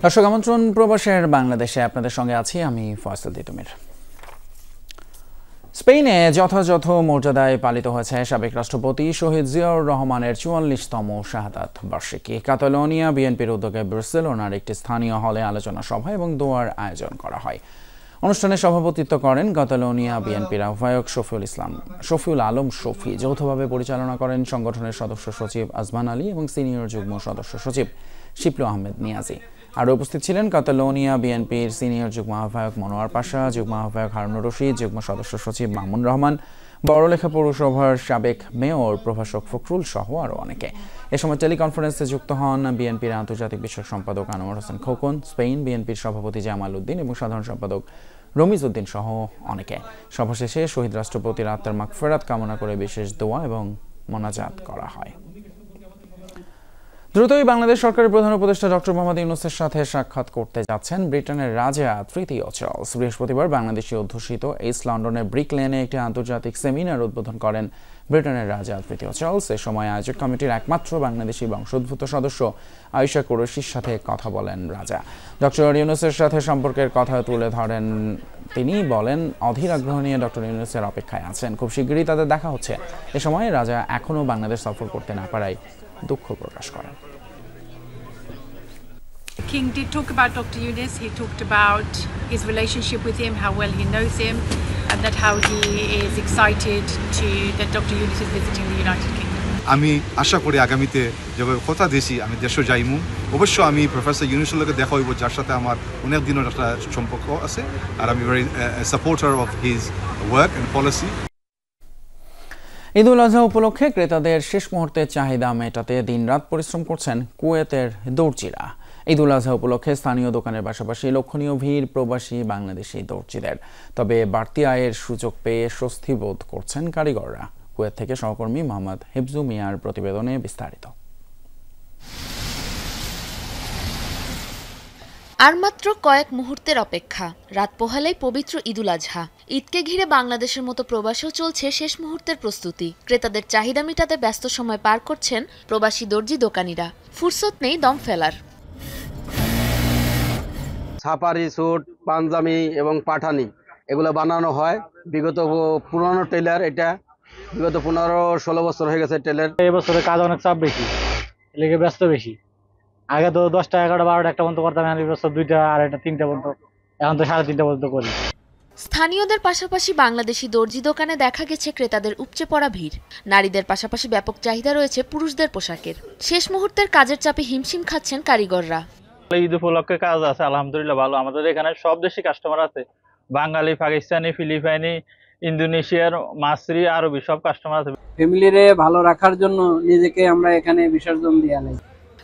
দর্শক আমন্ত্রণ প্রবাসের বাংলাদেশে আপনাদের সঙ্গে আছি আমি ফয়সাল তিতুমির। স্পেনে যথাযথ মর্যাদায় পালিত হয়েছে সাবেক রাষ্ট্রপতি শহীদ জিয়াউর রহমানের ৪৪তম শাহাদাত বার্ষিকী। কাতালোনিয়া বিএনপির উদ্যোগে বার্সেলোনার একটি স্থানীয় হলে আলোচনা সভা এবং দোয়ার আয়োজন করা হয়। অনুষ্ঠানে সভাপতিত্ব করেন কাতালোনিয়া বিএনপির আহ্বায়ক শফিউল আলম শফি। যৌথভাবে পরিচালনা করেন সংগঠনের সদস্য সচিব আজমান আলী এবং সিনিয়র যুগ্ম সদস্য সচিব শিপলু আহমেদ নিয়াজি। আরও উপস্থিত ছিলেন কাতালোনিয়া বিএনপির সিনিয়র যুগ্ম আহ্বায়ক মনোয়ার পাশা, যুগ্ম আহ্বায়ক হারুনুর রশিদ, যুগ্ম সদস্য সচিব মামুন রহমান, বড়লেখা পৌরসভার সাবেক মেয়র প্রভাষক ফখরুল সহ আরও অনেকে। এ সময় টেলিকনফারেন্সে যুক্ত হন বিএনপির আন্তর্জাতিক বিষয়ক সম্পাদক আনোয়ার হোসেন খোকন, স্পেন বিএনপির সভাপতি জামাল উদ্দিন এবং সাধারণ সম্পাদক রমিজ উদ্দিন সহ অনেকে। সভা শেষে শহীদ রাষ্ট্রপতির আত্মার মাগফিরাত কামনা করে বিশেষ দোয়া এবং মোনাজাত করা হয়। দ্রুতই বাংলাদেশ সরকারের প্রধান উপদেষ্টা ডক্টর মোহাম্মদ ইউনূসের সাথে সাক্ষাৎ করতে যাচ্ছেন ব্রিটেনের রাজা তৃতীয় চার্লস। বৃহস্পতিবার বাংলাদেশি অধ্যুষিত ইস্ট লন্ডনের ব্রিক লেনে একটি আন্তর্জাতিক সেমিনার উদ্বোধন করেন ব্রিটেনের রাজা তৃতীয় চার্লস। এ সময় আয়োজক কমিটির একমাত্র বাংলাদেশি বংশোদ্ভূত সদস্য আয়েশা কুরেশির সাথে কথা বলেন রাজা। ডক্টর ইউনূসের সাথে সম্পর্কের কথা তুলে ধরেন তিনি। বলেন, অধীর আগ্রহ নিয়ে ডক্টর ইউনূসের অপেক্ষায় আছেন, খুব শীঘ্রই তাদের দেখা হচ্ছে। এ সময় রাজা এখনও বাংলাদেশ সফর করতে না পারায় দুঃখ প্রকাশ করেন। King did talk about Dr. Yunus. He talked about his relationship with him, how well he knows him, and that how he is excited that Dr. Yunus is visiting the United Kingdom. আমি আশা করি আগামীতে যেভাবে কথা দিয়েছি আমি দেশে যাইমু, অবশ্য আমি প্রফেসর ইউনুসের লগে দেখা হইব, যার সাথে আমার অনেক দিনের একটা সম্পর্ক আছে, আর আমি very supporter of his work and policy. Eid ul Azha উপলক্ষে ক্রেতাদের শেষ মুহূর্তের চাহিদা মেটাতে দিনরাত পরিশ্রম করছেন কুয়েতের দর্জিরা। ঈদ উল আজহা উপলক্ষে স্থানীয় দোকানের পাশাপাশি লক্ষণীয় ভিড় প্রবাসী বাংলাদেশি দর্জিদের। তবে বাড়তি আয়ের সুযোগ পেয়ে স্বস্তি বোধ করছেন কারিগররা। কুয়েত থেকে সহকর্মী মোহাম্মদ হিফজু মিয়ার প্রতিবেদনে বিস্তারিত। আর মাত্র কয়েক মুহূর্তের অপেক্ষা, রাত পোহালেই পবিত্র ঈদ উল আজহা। ঈদকে ঘিরে বাংলাদেশের মতো প্রবাসেও চলছে শেষ মুহূর্তের প্রস্তুতি। ক্রেতাদের চাহিদা মেটাতে ব্যস্ত সময় পার করছেন প্রবাসী দর্জি দোকানিরা। ফুরসত নেই দম ফেলার। ছাপারি, স্যুট, পাঞ্জাবি এবং পাঠানি এগুলো বানানো হয়। বিগত পুরনো টেলার, এটা বিগত 15-16 বছর হয়ে গেছে টেলার। এবছরে কাজ অনেক চাপ বেশি, লেগে ব্যস্ত বেশি। আগে তো 10টা, 11টা, 12টা, 1টা পর্যন্ত করতাম, এখন এবছর 2টা, 2:30, 3টা পর্যন্ত, এখন তো 3:30 পর্যন্ত করি। স্থানীয়দের পাশাপাশি বাংলাদেশি দর্জি দোকানে দেখা গেছে ক্রেতাদের উপচে পড়া ভিড়। নারীদের পাশাপাশি ব্যাপক চাহিদা রয়েছে পুরুষদের পোশাকের। শেষ মুহূর্তের কাজের চাপে হিমশিম খাচ্ছেন কারিগররা। ঈদ উপলক্ষে কাজ আছে আলহামদুলিল্লাহ ভালো। আমাদের এখানে সব দেশি কাস্টমার আছে, বাঙালি, পাকিস্তানি, ফিলিপাইনি, ইন্দোনেশিয়ার, মাসরি, আরবি সব কাস্টমার আছে। ফ্যামিলিরে ভালো রাখার জন্য নিজেকে আমরা এখানে বিসর্জন দিয়ে আনি।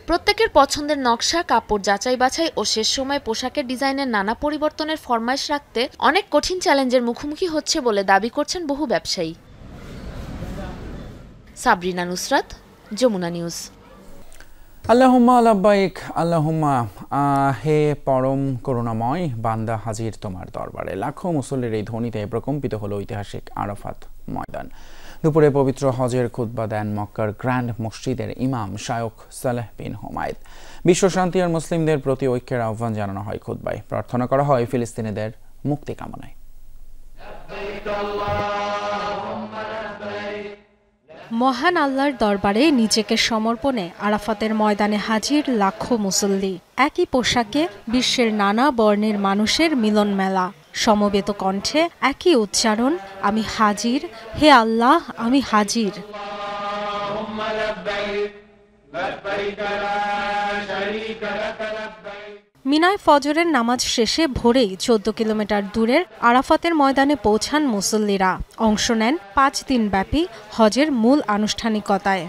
প্রত্যেকের পছন্দের নকশা, কাপড় যাচাই বাছাই ও শেষ সময় পোশাকের ডিজাইনের নানা পরিবর্তনের ফরমাইশ রাখতে অনেক কঠিন চ্যালেঞ্জের মুখোমুখি হচ্ছে বলে দাবি করছেন বহু ব্যবসায়ী। সাবরিনা নুসরাত, যমুনা নিউজ। আল্লাহুম্মা লাব্বাইক আল্লাহুম্মা। হে পরম করুণাময় বান্দা, হাজির তোমার দরবারে। লাখো মুসল্লির এই ধ্বনিতে প্রকম্পিত হলো ঐতিহাসিক আরাফাত ময়দান। দুপুরে পবিত্র হজের খুতবা দেন মক্কার গ্র্যান্ড মসজিদের ইমাম শায়খ সালেহ বিন হুমায়দ। বিশ্ব শান্তি আর মুসলিমদের প্রতি ঐক্যের আহ্বান জানানো হয় খুতবায়। প্রার্থনা করা হয় ফিলিস্তিনিদের মুক্তি কামনায়। মহান আল্লাহর দরবারে নিজেকে সমর্পণে আরাফাতের ময়দানে হাজির লাখো মুসল্লি। একই পোশাকে বিশ্বের নানা বর্ণের মানুষের মিলন মেলা। সমবেত কণ্ঠে একই উচ্চারণ, আমি হাজির, হে আল্লাহ আমি হাজির। মিনায় ফজরের নামাজ শেষে ভোরেই 14 কিলোমিটার দূরের আরাফাতের ময়দানে পৌঁছান মুসল্লিরা। অংশ নেন 5 দিনব্যাপী হজের মূল আনুষ্ঠানিকতায়।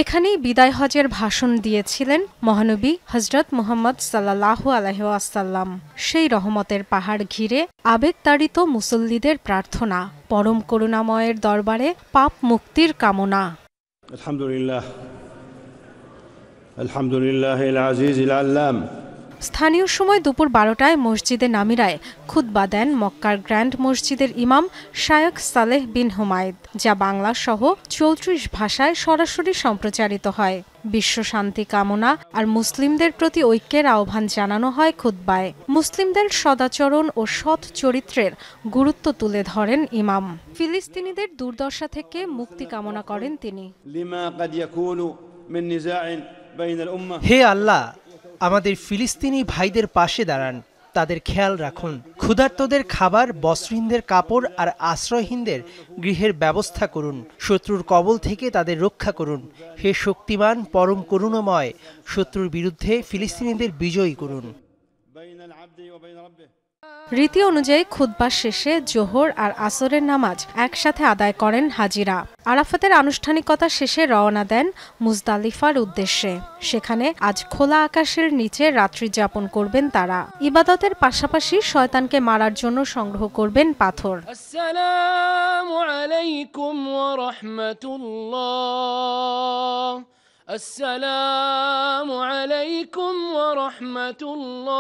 এখানেই বিদায় হজের ভাষণ দিয়েছিলেন মহানবী হযরত মুহাম্মদ সাল্লাল্লাহু আলাইহি ওয়াসাল্লাম। সেই রহমতের পাহাড় ঘিরে আবেগতাড়িত মুসল্লিদের প্রার্থনা, পরম করুণাময়ের দরবারে পাপ মুক্তির কামনা। আলহামদুলিল্লাহ, আলহামদুলিল্লাহিল আজিজিল আল্লাম, স্থানীয় সময় দুপুর 12টায় মসজিদে নামিরায় খুতবা দেন মক্কার গ্র্যান্ড মসজিদের ইমাম শায়খ সালেহ বিন হুমায়দ, যা বাংলা সহ 34 ভাষায় সরাসরি সম্প্রচারিত হয়। বিশ্ব শান্তি কামনা আর মুসলিমদের প্রতি ঐক্যের আহ্বান জানানো হয় খুতবায়। মুসলিমদের সদাচরণ ও সৎ চরিত্রের গুরুত্ব তুলে ধরেন ইমাম। ফিলিস্তিনিদের দুর্দশা থেকে মুক্তি কামনা করেন তিনি। হে আল্লাহ, আমাদের ফিলিস্তিনি ভাইদের পাশে দাঁড়ান, তাদের খেয়াল রাখুন। ক্ষুধার্তদের খাবার, বস্ত্রহীনদের কাপড় আর আশ্রয়হীনদের গৃহের ব্যবস্থা করুন। শত্রুর কবল থেকে তাদের রক্ষা করুন। হে শক্তিমান, পরম করুণাময়, শত্রুর বিরুদ্ধে ফিলিস্তিনিদের বিজয়ী করুন। রীতি অনুযায়ী খুতবা শেষে জোহর আর আসরের নামাজ একসাথে আদায় করেন হাজিরা। আরাফাতের আনুষ্ঠানিকতা শেষে রওনা দেন মুজদালিফার উদ্দেশ্যে। সেখানে আজ খোলা আকাশের নিচে রাত্রি যাপন করবেন তারা। ইবাদতের পাশাপাশি শয়তানকে মারার জন্য সংগ্রহ করবেন পাথর। আসসালামু আলাইকুম ওয়া রাহমাতুল্লাহ, আসসালামু আলাইকুম ওয়া রাহমাতুল্লাহ।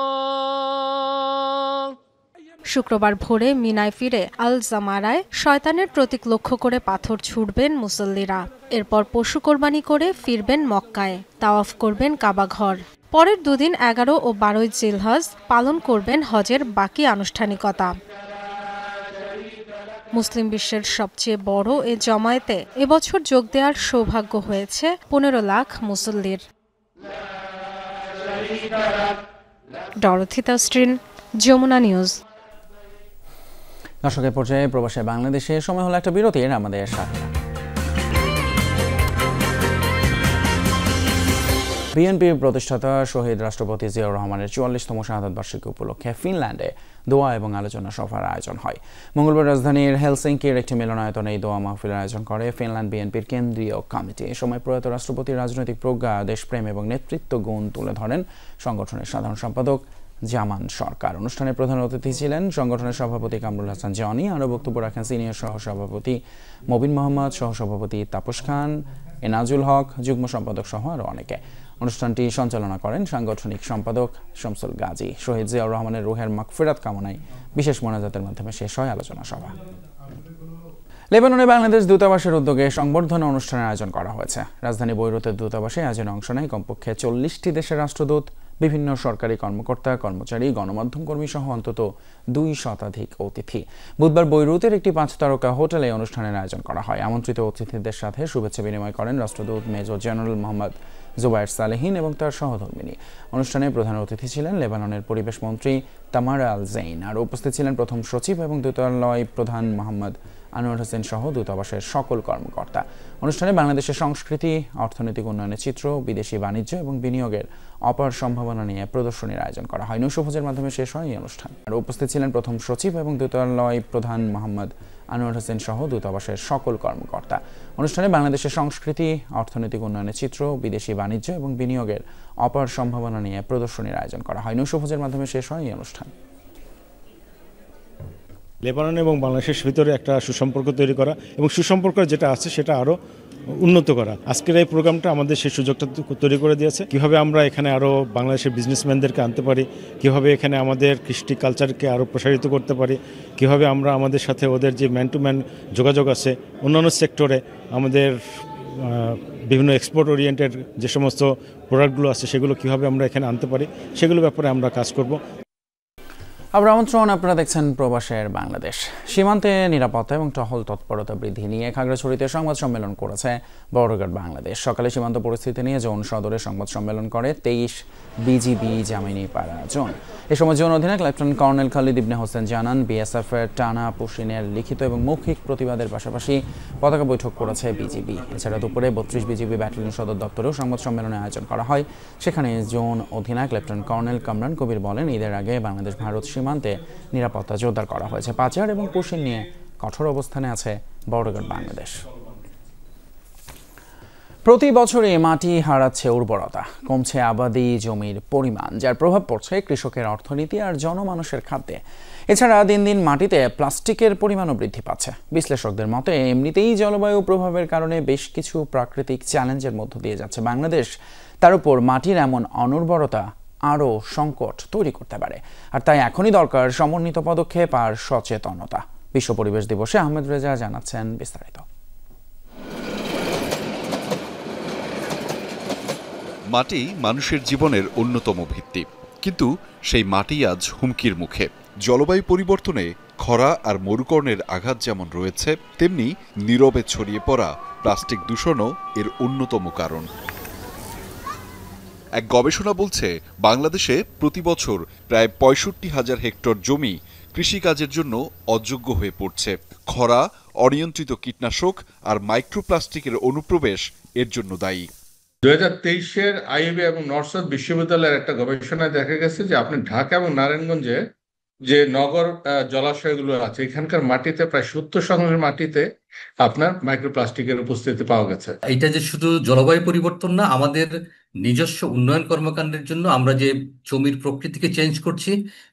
শুক্রবার ভোরে মিনায় ফিরে আল জামারায় শয়তানের প্রতীক লক্ষ্য করে পাথর ছুড়বেন মুসল্লিরা। এরপর পশু কোরবানি করে ফিরবেন মক্কায়, তাওয়াফ করবেন কাবা ঘর। পরের দুদিন 11 ও 12 জিলহজ পালন করবেন হজের বাকি আনুষ্ঠানিকতা। মুসলিম বিশ্বের সবচেয়ে বড় এ জমায়েতে এবছর যোগ দেওয়ার সৌভাগ্য হয়েছে 15 লাখ মুসল্লির। Dorothy Tasrin, Jamuna news. দর্শকের পর্যায়ে প্রবাসে বাংলাদেশে সময় হলো একটা বিরতির, আমাদের সাথে বিএনপির প্রতিষ্ঠাতা শহীদ রাষ্ট্রপতি জিয়াউর রহমানের 44তম শাহাদাত বার্ষিকী উপলক্ষে ফিনল্যান্ডে দোয়া এবং আলোচনা সভার আয়োজন হয়। মঙ্গলবার রাজধানীর হেলসিঙ্কির একটি মিলনায়তনে এই দোয়া মাহফিলের আয়োজন করে ফিনল্যান্ড বিএনপির কেন্দ্রীয় কমিটি। এ সময় প্রয়াত রাষ্ট্রপতির রাজনৈতিক প্রজ্ঞা, দেশপ্রেম এবং নেতৃত্ব গুণ তুলে ধরেন সংগঠনের সাধারণ সম্পাদক জামান সরকার। অনুষ্ঠানে প্রধান অতিথি ছিলেন সংগঠনের সভাপতি কামরুল হাসান জনি। আরও বক্তব্য রাখেন সিনিয়র সহসভাপতি মবিন মোহাম্মদ, সহসভাপতি তাপস খান, এনাজুল হক, যুগ্ম সম্পাদক সহ আরও অনেকে। অনুষ্ঠানটি সঞ্চালনা করেন সাংগঠনিক সম্পাদক শামসুল গাজী। শহীদ জিয়াউর রহমানের রুহের মাগফিরাত কামনায় বিশেষ মোনাজাতের মাধ্যমে শেষ হয় আলোচনা সভা। লেবাননে বাংলাদেশ দূতাবাসের উদ্যোগে সংবর্ধনা অনুষ্ঠানের আয়োজন করা হয়েছে। রাজধানী বৈরুতের দূতাবাসে আয়োজনে অংশ নেয় কমপক্ষে 40টি দেশের রাষ্ট্রদূত, বিভিন্ন সরকারি কর্মকর্তা, কর্মচারী, গণমাধ্যম কর্মী সহ অন্তত 2 শতাধিক অতিথি। বুধবার বৈরুতের একটি 5 তারকা হোটেলে অনুষ্ঠানের আয়োজন করা হয়। আমন্ত্রিত অতিথিদের সাথে শুভেচ্ছা বিনিময় করেন রাষ্ট্রদূত মেজর জেনারেল মোহাম্মদ জুবায়ের সালেহিন এবং তার সহধর্মিনী। অনুষ্ঠানে প্রধান অতিথি ছিলেন লেবাননের পরিবেশ মন্ত্রী তামারা আল জেইন। আর উপস্থিত ছিলেন প্রথম সচিব এবং দূতালয় প্রধান মোহাম্মদ আনোয়ার হোসেন সহ দূতাবাসের সকল কর্মকর্তা। অনুষ্ঠানে বাংলাদেশের সংস্কৃতি, অর্থনৈতিক উন্নয়নের চিত্র, বিদেশি বাণিজ্য এবং বিনিয়োগের অপার সম্ভাবনা নিয়ে প্রদর্শনীর আয়োজন করা হয়। নৈশভোজের মাধ্যমে শেষ হয় এই অনুষ্ঠান। আর উপস্থিত ছিলেন প্রথম সচিব এবং দূতালয় প্রধান মোহাম্মদ আনোয়ার হোসেন সহ দূতাবাসের সকল কর্মকর্তা। অনুষ্ঠানে বাংলাদেশের সংস্কৃতি, অর্থনৈতিক উন্নয়নের চিত্র, বিদেশি বাণিজ্য এবং বিনিয়োগের অপার সম্ভাবনা নিয়ে প্রদর্শনীর আয়োজন করা হয়। নৈশভোজের মাধ্যমে শেষ হয় এই অনুষ্ঠান। লেবানন এবং বাংলাদেশের ভিতরে একটা সুসম্পর্ক তৈরি করা এবং সুসম্পর্ক যেটা আছে সেটা আরও উন্নত করা। আজকের এই প্রোগ্রামটা আমাদের সেই সুযোগটা তৈরি করে দিয়েছে। কিভাবে আমরা এখানে আরও বাংলাদেশের বিজনেসম্যানদেরকে আনতে পারি, কিভাবে এখানে আমাদের কৃষ্টি কালচারকে আরও প্রসারিত করতে পারি, কিভাবে আমরা আমাদের সাথে ওদের যে ম্যান টু ম্যান যোগাযোগ আছে অন্যান্য সেক্টরে আমাদের বিভিন্ন এক্সপোর্ট ওরিয়েন্টেড যে সমস্ত প্রোডাক্টগুলো আছে সেগুলো কিভাবে আমরা এখানে আনতে পারি সেগুলোর ব্যাপারে আমরা কাজ করব। আবার আমন্ত্রণ, আপনারা দেখছেন প্রবাসের বাংলাদেশ। সীমান্তে নিরাপত্তা এবং টহল তৎপরতা বৃদ্ধি নিয়ে খাগড়াছড়িতে সংবাদ সম্মেলন করেছে বর্ডার বাংলাদেশ। সকালে সীমান্ত পরিস্থিতি নিয়ে জোন সদরে সংবাদ সম্মেলন করে 23 বিজিবি জামিনীপাড়া জোন। এ সময় জোন অধিনায়ক লেফটেন্যান্ট কর্নেল খালিদ ইবনে হোসেন জানান, বিএসএফের টানা পুশিনের লিখিত এবং মৌখিক প্রতিবাদের পাশাপাশি পতাকা বৈঠক করেছে বিজিবি। এছাড়া দুপুরে 32 বিজিবি ব্যাটালিয়ন সদর দপ্তরেও সংবাদ সম্মেলনের আয়োজন করা হয়। সেখানে জোন অধিনায়ক লেফটেন্যান্ট কর্নেল কামরান কবির বলেন, ঈদের আগে বাংলাদেশ ভারত সীমান্তে নিরাপত্তা জোরদার করা হয়েছে। পাচার এবং পুশিন নিয়ে কঠোর অবস্থানে আছে বর্ডার বাংলাদেশ। প্রতি বছরই মাটি হারাচ্ছে উর্বরতা, কমছে আবাদি জমির পরিমাণ, যার প্রভাব পড়ছে কৃষকের অর্থনীতি আর জনমানুষের খাদ্যে। এছাড়া দিন দিন মাটিতে প্লাস্টিকের পরিমাণও বৃদ্ধি পাচ্ছে। বিশ্লেষকদের মতে এমনিতেই জলবায়ু প্রভাবের কারণে বেশ কিছু প্রাকৃতিক চ্যালেঞ্জের মধ্য দিয়ে যাচ্ছে বাংলাদেশ। তার উপর মাটির এমন অনুর্বরতা আরও সংকট তৈরি করতে পারে। আর তাই এখনই দরকার সমন্বিত পদক্ষেপ আর সচেতনতা। বিশ্ব পরিবেশ দিবসে আহমেদ রেজা জানাচ্ছেন বিস্তারিত। মাটি মানুষের জীবনের অন্যতম ভিত্তি, কিন্তু সেই মাটি আজ হুমকির মুখে। জলবায়ু পরিবর্তনে খরা আর মরুকরণের আঘাত যেমন রয়েছে, তেমনি নীরবে ছড়িয়ে পড়া প্লাস্টিক দূষণও এর অন্যতম কারণ। এক গবেষণা বলছে বাংলাদেশে প্রতি বছর প্রায় ৬৫,০০০ হেক্টর জমি কৃষিকাজের জন্য অযোগ্য হয়ে পড়ছে। খরা, অনিয়ন্ত্রিত কীটনাশক আর মাইক্রোপ্লাস্টিকের অনুপ্রবেশ এর জন্য দায়ী। 2023-এর আইইবি এবং নর্থ সাউথ বিশ্ববিদ্যালয়ের একটা গবেষণায় দেখা গেছে যে আপনি ঢাকা এবং নারায়ণগঞ্জে যে নগর জলাশয়গুলো আছে, এখানকার মাটিতে প্রায় 70% মাটিতে আপনার মাইক্রোপ্লাস্টিকের উপস্থিতি পাওয়া গেছে। এটা যে শুধু জলবায়ু পরিবর্তন না, আমাদের নিজস্ব উন্নয়ন কর্মকাণ্ডের জন্য আমরা যে জমির প্রকৃতিকে চেঞ্জ করছি,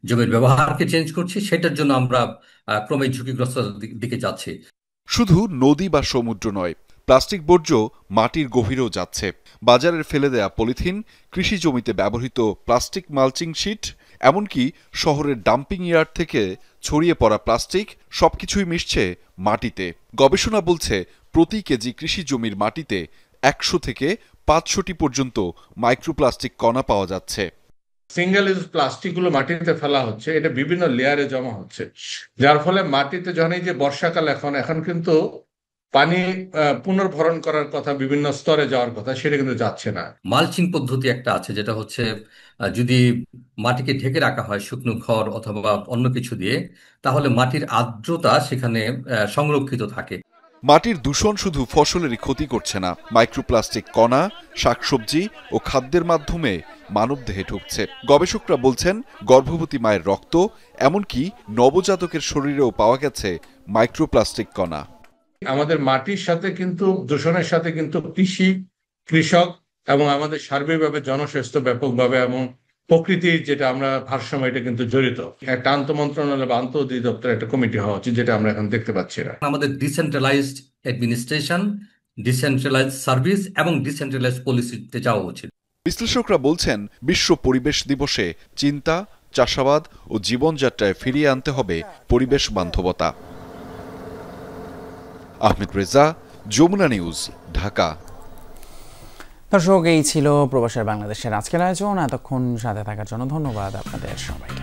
জমির ব্যবহারকে চেঞ্জ করছি, সেটার জন্য আমরা ক্রমে ঝুঁকিগ্রস্ত দিকে যাচ্ছি। শুধু নদী বা সমুদ্র নয়, প্লাস্টিক বর্জ্য মাটির গভীরেও যাচ্ছে। বাজারের ফেলে দেয়া পলিথিন, কৃষি জমিতে ব্যবহৃত প্লাস্টিক মালচিং শিট, এমনকি শহরের ডাম্পিং ইয়ার্ড থেকে ছড়িয়ে পড়া প্লাস্টিক সবকিছুই মিশছে মাটিতে। গবেষণা বলছে প্রতি কেজি কৃষি জমির মাটিতে ১০০ থেকে ৫০০টি পর্যন্ত মাইক্রোপ্লাস্টিক কণা পাওয়া যাচ্ছে। সিঙ্গেল ইউজ প্লাস্টিকগুলো মাটিতে ফেলা হচ্ছে, এটা বিভিন্ন লেয়ারে জমা হচ্ছে, যার ফলে মাটিতে যখন এই যে বর্ষাকাল এখন কিন্তু পানি পুনর্ভরণ করার কথা, বিভিন্ন স্তরে যাওয়ার কথা, সেটা কিন্তু যাচ্ছে না। মালচিং পদ্ধতি একটা আছে, যেটা হচ্ছে যদি মাটিকে ঢেকে রাখা হয় শুকনো খড় অথবা অন্য কিছু দিয়ে, তাহলে মাটির আর্দ্রতা সেখানে সংরক্ষিত থাকে। মাটির দূষণ শুধু ফসলেরই ক্ষতি করছে না, মাইক্রোপ্লাস্টিক কণা শাকসবজি ও খাদ্যের মাধ্যমে মানবদেহে ঢুকছে। গবেষকরা বলছেন গর্ভবতী মায়ের রক্ত, এমনকি নবজাতকের শরীরেও পাওয়া গেছে মাইক্রোপ্লাস্টিক কণা। আমাদের মাটির সাথে কিন্তু দূষণের সাথে কিন্তু কৃষক এবং আমাদের সার্বিকভাবে জনস্বাস্থ্য ব্যাপকভাবে এবং প্রকৃতির যেটা আমরা ভারসাম্য, এটা কিন্তু জড়িত। একটা আন্তঃমন্ত্রণালয় বা আন্তঃঅধিদপ্তর একটা কমিটি হওয়া উচিত, যেটা আমরা এখন দেখতে পাচ্ছি না। আমাদের ডিসেন্ট্রালাইজড অ্যাডমিনিস্ট্রেশন, ডিসেন্ট্রালাইজড সার্ভিস এবং ডিসেন্ট্রালাইজড পলিসিতে যাওয়া উচিত। বিশ্লেষকরা বলছেন বিশ্ব পরিবেশ দিবসে চিন্তা, চাষাবাদ ও জীবনযাত্রায় ফিরিয়ে আনতে হবে পরিবেশ বান্ধবতা। আহমেদ রেজা, যমুনা নিউজ, ঢাকা। দর্শক, এই ছিল প্রবাসের বাংলাদেশের আজকের আয়োজন। এতক্ষণ সাথে থাকার জন্য ধন্যবাদ আপনাদের সবাইকে।